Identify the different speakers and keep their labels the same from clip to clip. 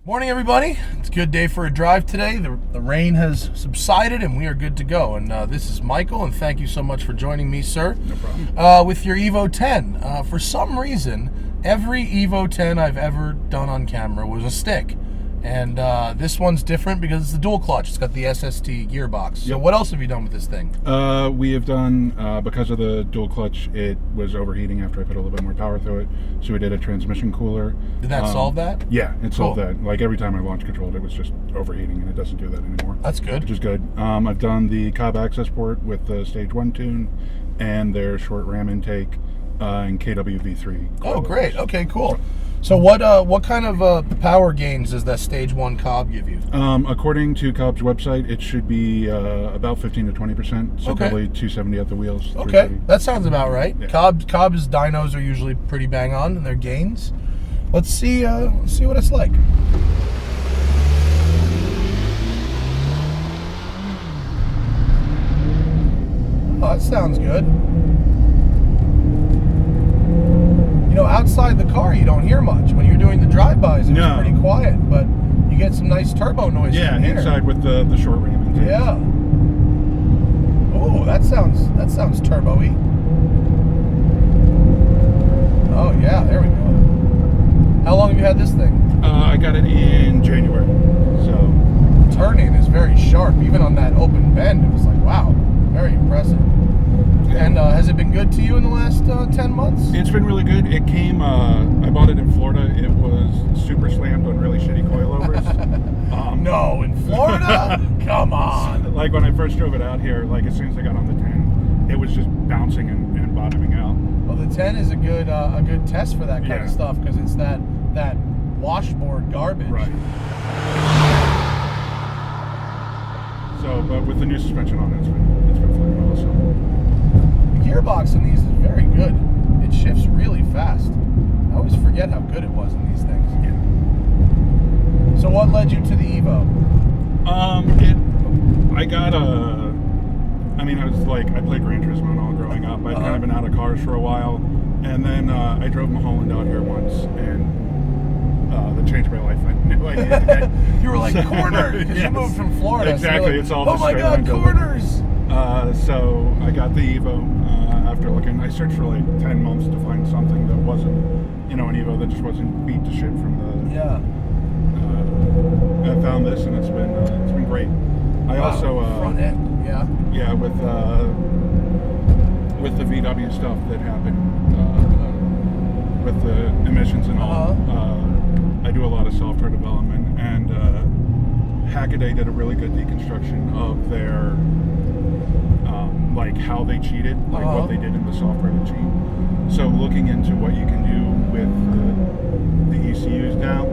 Speaker 1: Morning, everybody. It's a good day for a drive today. The rain has subsided and we are good to go. And this is Michael, and thank you so much for joining me, sir.
Speaker 2: No problem.
Speaker 1: With your Evo 10. For some reason, every Evo 10 I've ever done on camera was a stick. And this one's different because it's the dual clutch. It's got the SST gearbox. So what else have you done with this thing?
Speaker 2: We have done, because of the dual clutch, it was overheating after I put a little bit more power through it. So we did a transmission cooler.
Speaker 1: Did that solve that?
Speaker 2: Yeah, it solved that. Like every time I launch controlled, it was just overheating, and it doesn't do that anymore.
Speaker 1: That's good.
Speaker 2: Which is good. I've done the Cobb Accessport with the Stage 1 tune and their short RAM intake and KWV3.
Speaker 1: Oh, great. Okay, cool. So what kind of power gains does that Stage 1 Cobb give you?
Speaker 2: According to Cobb's website, it should be about 15 to 20%. So probably 270 at the wheels.
Speaker 1: Okay, that sounds about right.
Speaker 2: Yeah.
Speaker 1: Cobb's dynos are usually pretty bang on in their gains. Let's see what it's like. Oh, that sounds good. You know, outside the car, you don't hear much. When you're doing the drive-bys, it's pretty quiet, but you get some nice turbo noise.
Speaker 2: Yeah, inside with the short ram intake.
Speaker 1: Yeah. Oh, that sounds turbo-y. Oh yeah, there we go. How long have you had this thing?
Speaker 2: I got it in January. So
Speaker 1: turning is very sharp. Even on that open bend, it was like, wow, very impressive. And has it been good to you in the last 10 months?
Speaker 2: It's been really good. It came, I bought it in Florida. It was super slammed on really shitty coilovers.
Speaker 1: No, in Florida? Come on.
Speaker 2: Like when I first drove it out here, like as soon as I got on the 10, it was just bouncing and bottoming out.
Speaker 1: Well, the 10 is a good test for that kind of stuff because it's that washboard garbage.
Speaker 2: Right. So, but with the new suspension on it, it's been flying well. So.
Speaker 1: The gearbox in these is very good. It shifts really fast. I always forget how good it was in these things.
Speaker 2: Yeah.
Speaker 1: So what led you to the Evo?
Speaker 2: I played Gran Turismo and all growing up. I'd kind of been out of cars for a while, and then I drove Mulholland out here once, and that changed my life. I knew I needed to get.
Speaker 1: You were like, corners, because you moved from Florida.
Speaker 2: Exactly,
Speaker 1: so like,
Speaker 2: it's all
Speaker 1: oh my God, corners!
Speaker 2: So I got the Evo after looking. I searched for like 10 months to find something that wasn't, an Evo that just wasn't beat to shit from the.
Speaker 1: Yeah.
Speaker 2: I found this, and it's been great. I also
Speaker 1: front end. Yeah.
Speaker 2: Yeah, with the VW stuff that happened with the emissions and all. I do a lot of software development, and Hackaday did a really good deconstruction of their like how they cheated, like what they did in the software to cheat. So looking into what you can do with the ECUs now,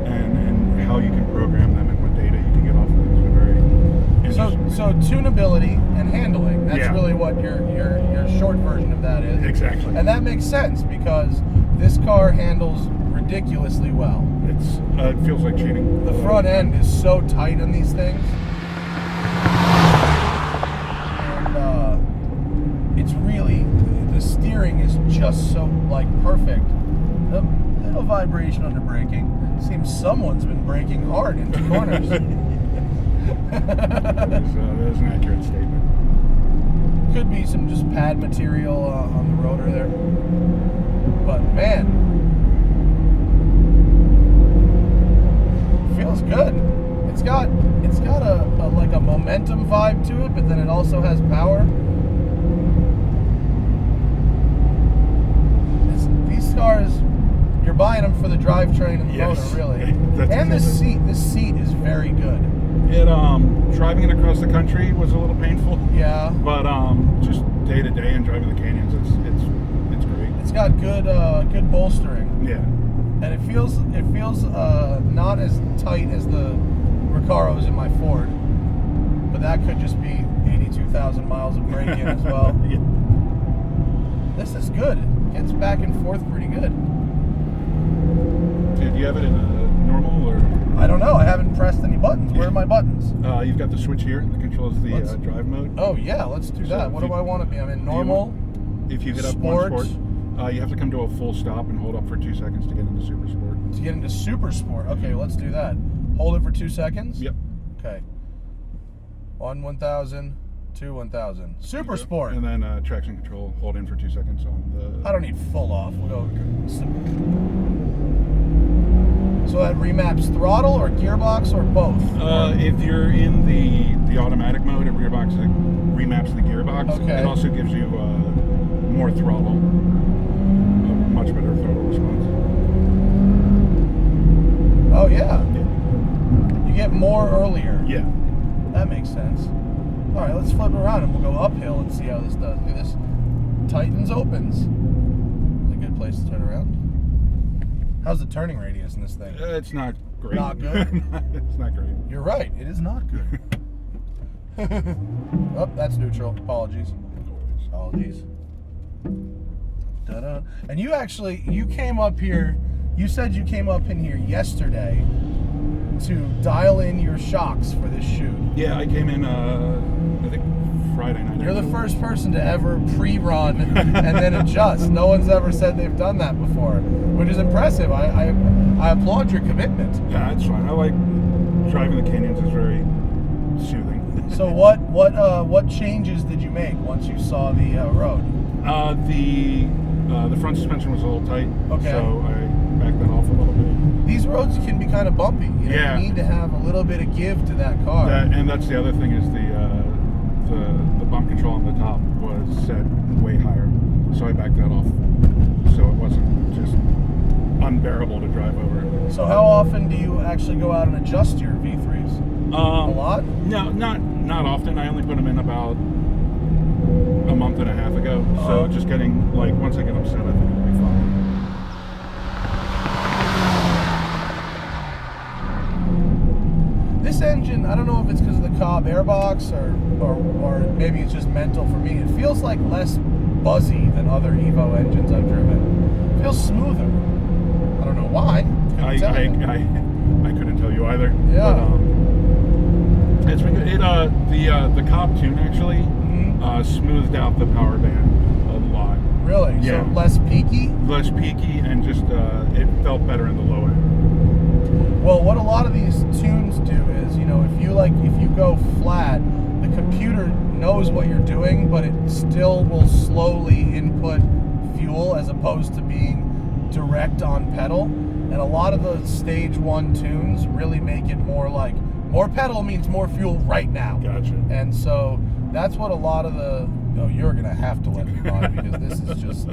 Speaker 2: and how you can program them and what data you can get off of them has been very interesting.
Speaker 1: So tunability and handling, that's really what your short version of that is.
Speaker 2: Exactly.
Speaker 1: And that makes sense because this car handles ridiculously well.
Speaker 2: It feels like cheating.
Speaker 1: The front end is so tight on these things. And it's really, the steering is just so like perfect. A little vibration under braking. Seems someone's been braking hard into corners.
Speaker 2: That is an accurate statement.
Speaker 1: Could be some just pad material on the rotor there. But man, feels good. It's got a like a momentum vibe to it, but then it also has power. These cars, you're buying them for the drivetrain and the motor, really. And this seat is very good.
Speaker 2: It driving it across the country was a little painful.
Speaker 1: Yeah.
Speaker 2: But just day to day and driving the canyons, it's great.
Speaker 1: It's got good bolstering.
Speaker 2: Yeah.
Speaker 1: And it feels not as tight as the Recaros in my Ford, but that could just be 82,000 miles of braking as well.
Speaker 2: Yeah.
Speaker 1: This is good. It gets back and forth pretty good.
Speaker 2: Do you have it in a normal or?
Speaker 1: I don't know. I haven't pressed any buttons. Where are my buttons?
Speaker 2: You've got the switch here that controls the drive mode.
Speaker 1: Oh yeah, let's do that. What do I want to be? I'm in normal.
Speaker 2: If you hit up
Speaker 1: sport,
Speaker 2: one sport, You have to come to a full stop and hold up for 2 seconds to get into Super Sport.
Speaker 1: To get into Super Sport. Okay, let's do that. Hold it for 2 seconds?
Speaker 2: Yep.
Speaker 1: Okay. 1,000, 2,000. Super Sport.
Speaker 2: And then traction control, hold in for 2 seconds on the...
Speaker 1: I don't need full off. We'll go. So that remaps throttle or gearbox or both?
Speaker 2: If you're in the automatic mode, it remaps the gearbox.
Speaker 1: Okay.
Speaker 2: It also gives you more throttle, a much better throttle response.
Speaker 1: Oh yeah. You get more earlier.
Speaker 2: Yeah.
Speaker 1: That makes sense. All right, let's flip it around and we'll go uphill and see how this does. Look at this. Tightens opens. It's a good place to turn around. How's the turning radius in this thing?
Speaker 2: It's not great.
Speaker 1: Not good?
Speaker 2: It's not great.
Speaker 1: You're right. It is not good. Oh, that's neutral. Apologies. Apologies. Ta-da. And you came up here, you said you came up in here yesterday to dial in your shocks for this shoot.
Speaker 2: Yeah, I came in, I think Friday night.
Speaker 1: You're the first person to ever pre-run and then adjust. No one's ever said they've done that before, which is impressive. I applaud your commitment.
Speaker 2: Yeah, it's fine. I like driving the canyons. Is very soothing.
Speaker 1: So what changes did you make once you saw the road?
Speaker 2: The front suspension was a little tight.
Speaker 1: Okay.
Speaker 2: So I backed that off a little bit.
Speaker 1: These roads can be kind of bumpy. You know,
Speaker 2: Yeah.
Speaker 1: You need to have a little bit of give to that car.
Speaker 2: And that's the other thing is the bump control on the top was set way higher. So I backed that off so it wasn't just unbearable to drive over.
Speaker 1: So how often do you actually go out and adjust your V3s? A lot?
Speaker 2: No, not often. I only put them in about a month and a half ago. So just getting, like, once I get them set, I think it'll be fine.
Speaker 1: This engine, I don't know if it's because of the Cobb airbox or maybe it's just mental for me. It feels like less buzzy than other Evo engines I've driven. It feels smoother. I don't know why.
Speaker 2: I couldn't tell you either.
Speaker 1: Yeah.
Speaker 2: But, it's been good. The Cobb tune actually smoothed out the power band a lot.
Speaker 1: Really?
Speaker 2: Yeah.
Speaker 1: So less peaky?
Speaker 2: Less peaky and just it felt better in the low end.
Speaker 1: Well, what a lot of these tunes do is, you know, if you go flat, the computer knows what you're doing, but it still will slowly input fuel as opposed to being direct on pedal. And a lot of the stage 1 tunes really make it more like more pedal means more fuel right now.
Speaker 2: Gotcha.
Speaker 1: And so that's what a lot of the... Oh, you're going to have to let me by because this is just...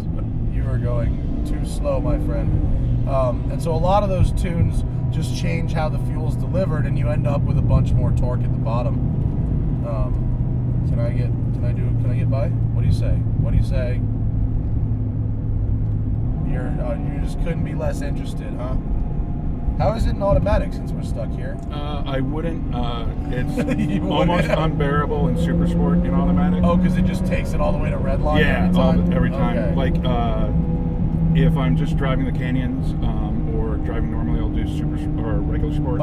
Speaker 1: You are going too slow, my friend. And so a lot of those tunes just change how the fuel's delivered and you end up with a bunch more torque at the bottom. Can I get by? What do you say? What do you say? You just couldn't be less interested, huh? How is it in automatic since we're stuck here?
Speaker 2: I wouldn't. It's
Speaker 1: You
Speaker 2: almost
Speaker 1: wouldn't?
Speaker 2: Unbearable in Super Sport in automatic.
Speaker 1: Oh, because it just takes it all the way to red line
Speaker 2: Yeah,
Speaker 1: every time?
Speaker 2: every time.
Speaker 1: Okay.
Speaker 2: Like, if I'm just driving the canyons or driving normally, I'll do Super or regular Sport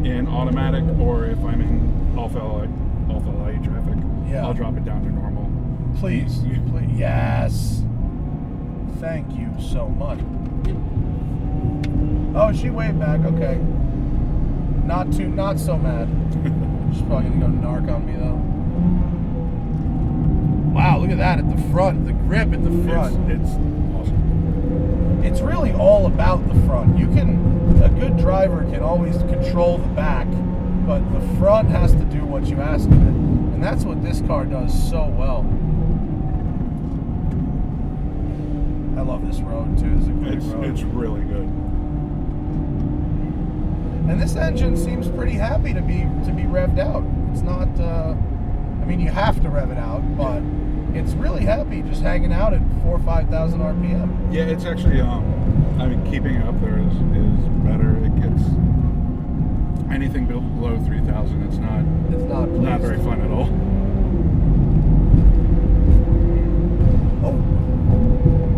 Speaker 2: in automatic. Or if I'm in Alpha LA traffic, I'll drop it down to normal.
Speaker 1: Please, please. Yes. Thank you so much. Oh, she waved back. Okay. Not so mad. She's probably gonna go narc on me though. Wow, look at that at the front. The grip at the front.
Speaker 2: It's awesome.
Speaker 1: It's really all about the front. A good driver can always control the back, but the front has to do what you ask of it. And that's what this car does so well. I love this road too. It's a great road.
Speaker 2: It's really good.
Speaker 1: And this engine seems pretty happy to be revved out. It's not. I mean, you have to rev it out, but it's really happy just hanging out at 4,000 or 5,000 RPM.
Speaker 2: Yeah, it's actually. I mean, keeping it up there is better. It gets anything below 3,000. It's not very fun at all.
Speaker 1: Oh.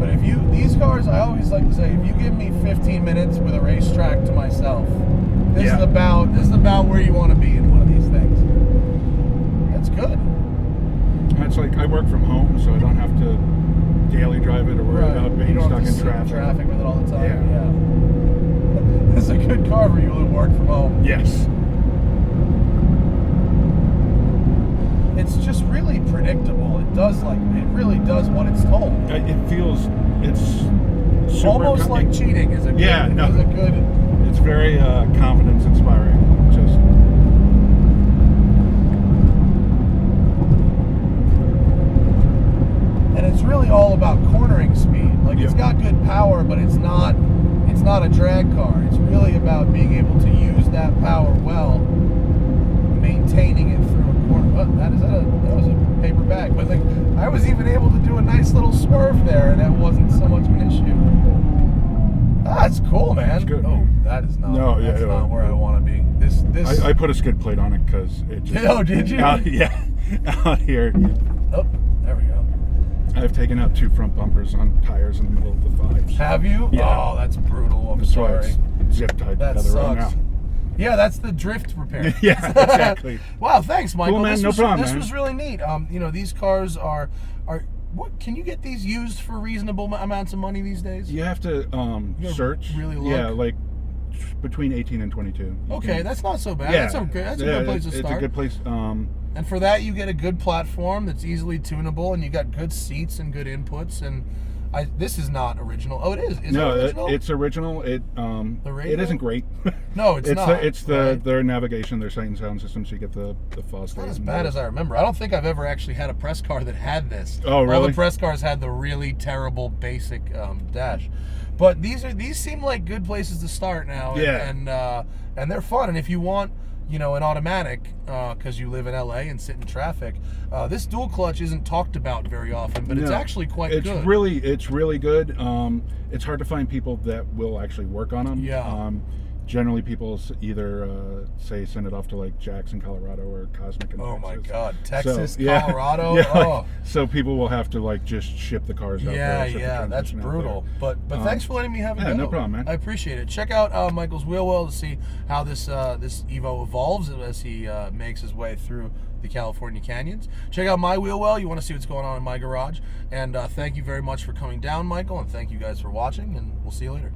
Speaker 1: But these cars, I always like to say, if you give me 15 minutes with a racetrack to myself, this is about where you want to be in one of these things. That's good.
Speaker 2: It's like I work from home, so I don't have to daily drive it or worry about being stuck in
Speaker 1: traffic with it all the time.
Speaker 2: Yeah.
Speaker 1: It's a good car for you to work from home.
Speaker 2: Yes.
Speaker 1: It's just really predictable. It really does what it's told.
Speaker 2: It feels, it's super
Speaker 1: Almost like cheating is a good, is a good.
Speaker 2: It's very confidence inspiring. Just.
Speaker 1: And it's really all about cornering speed. Like it's got good power, but it's not a drag car. It's really about being able to use that power well, maintaining it through a corner. Oh, that was a paper bag. But like I was even able to do a nice little swerve there, and that wasn't so much of an issue. Ah, that's cool, man.
Speaker 2: That's good.
Speaker 1: Oh, that is not.
Speaker 2: No,
Speaker 1: that's not where I want to be. This.
Speaker 2: I put a skid plate on it because it just.
Speaker 1: Oh, did you?
Speaker 2: Out here.
Speaker 1: Oh, there we go.
Speaker 2: I've taken out 2 front bumpers on tires in the middle of the 5s.
Speaker 1: Have you?
Speaker 2: Yeah.
Speaker 1: Oh, that's brutal. I'm
Speaker 2: That's
Speaker 1: sorry.
Speaker 2: why it's zip tied
Speaker 1: That
Speaker 2: together right
Speaker 1: sucks.
Speaker 2: now.
Speaker 1: Yeah, that's the drift repair.
Speaker 2: Yeah, exactly.
Speaker 1: Wow, thanks, Michael.
Speaker 2: Cool, man.
Speaker 1: This
Speaker 2: No
Speaker 1: was,
Speaker 2: problem,
Speaker 1: This
Speaker 2: man.
Speaker 1: was really neat. These cars are what? Can you get these used for reasonable amounts of money these days?
Speaker 2: You have to search.
Speaker 1: really look?
Speaker 2: Yeah, like between 18 and 22.
Speaker 1: Okay, that's not so bad.
Speaker 2: Yeah,
Speaker 1: That's a good place to start.
Speaker 2: It's a good place.
Speaker 1: And for that, you get a good platform that's easily tunable, and you got good seats and good inputs. And this is not original. Oh, it is. Is it original?
Speaker 2: It's original. It isn't great.
Speaker 1: No, it's not.
Speaker 2: It's their navigation, their sight and sound system, so you get the fuzz.
Speaker 1: Not as bad as I remember. I don't think I've ever actually had a press car that had this.
Speaker 2: Oh, really?
Speaker 1: All the press cars had the really terrible basic dash. But these seem like good places to start now. And they're fun. And if you want, an automatic, because you live in LA and sit in traffic, this dual clutch isn't talked about very often, but it's actually quite good.
Speaker 2: It's really good. It's hard to find people that will actually work on them.
Speaker 1: Yeah.
Speaker 2: Generally, people either send it off to like Jackson, Colorado, or Cosmic in Texas.
Speaker 1: Oh my God, Texas,
Speaker 2: So,
Speaker 1: Colorado.
Speaker 2: Yeah,
Speaker 1: oh.
Speaker 2: So people will have to like just ship the cars out there.
Speaker 1: Yeah, that's brutal. But thanks for letting me have a go.
Speaker 2: No problem, man.
Speaker 1: I appreciate it. Check out Michael's Wheelwell to see how this Evo evolves as he makes his way through the California canyons. Check out my Wheelwell. You want to see what's going on in my garage. And thank you very much for coming down, Michael, and thank you guys for watching, and we'll see you later.